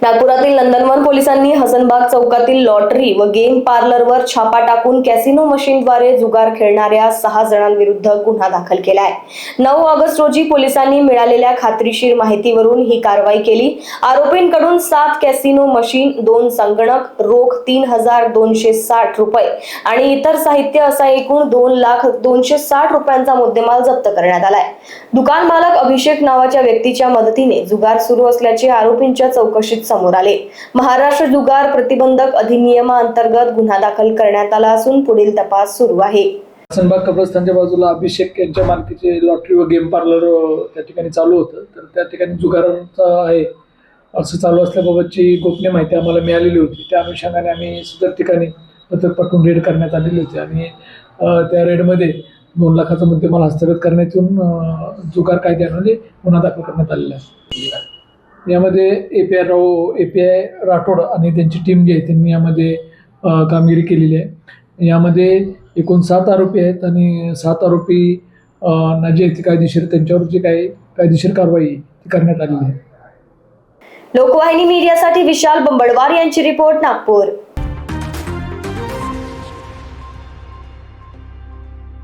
नागपुरातील नंदनवन पोलिसांनी हसनबाग चौकातील लॉटरी व गेम पार्लरवर छापा टाकून कॅसिनो मशीनद्वारे जुगार खेळणाऱ्या 6 जणांविरुद्ध गुन्हा दाखल केला आहे। 9 ऑगस्ट रोजी पोलिसांनी मिळालेल्या खात्रीशीर माहितीवरून ही कारवाई केली। आरोपींकडून 7 कॅसिनो मशीन, 2 संगणक, रोख 3,260 रुपये आणि इतर साहित्य असा एकूण 2,260 रुपयांचा मुद्देमाल जप्त करण्यात आलाय। दुकान मालक अभिषेक नावाच्या व्यक्तीच्या मदतीने जुगार सुरू असल्याचे आरोपींच्या चौकशीत समोर आले। महाराष्ट्र जुगार प्रतिबंधक अधिनियमाअंतर्गत गुन्हा दाखल करण्यात आला असून पुढील तपास सुरू आहे। हसनबाग कब्रस्तानच्या बाजूला अभिषेक यांच्या मालकीचे लॉटरी व गेम पार्लर त्या ठिकाणी चालू होतं। तर त्या ठिकाणी जुगाराचा आहे असं चालू असल्याबाबतची गोपनीय माहिती आम्हाला मिळालेली होती। त्या अनुषंगाने आम्ही सदर ठिकाणी पथक पाठवून रेड करण्यात आलेली होती आणि त्या रेडमध्ये 2 लाखाचा मुद्देमाल हस्तगत करण्यात येऊन जुगार कायद्याने गुन्हा दाखल करण्यात आलेला आहे। यामध्ये API राठोड आणि त्यांची टीम जी आहे त्यांनी यामध्ये कामगिरी केलेली आहे। यामध्ये एकूण 7 आरोपी आहेत आणि 7 आरोपी जी आहे ती कायदेशीर त्यांच्यावर जी काही कायदेशीर कारवाई ती करण्यात आलेली आहे। लोकवाहिनी मीडियासाठी विशाल बंबडवार यांची रिपोर्ट, नागपूर।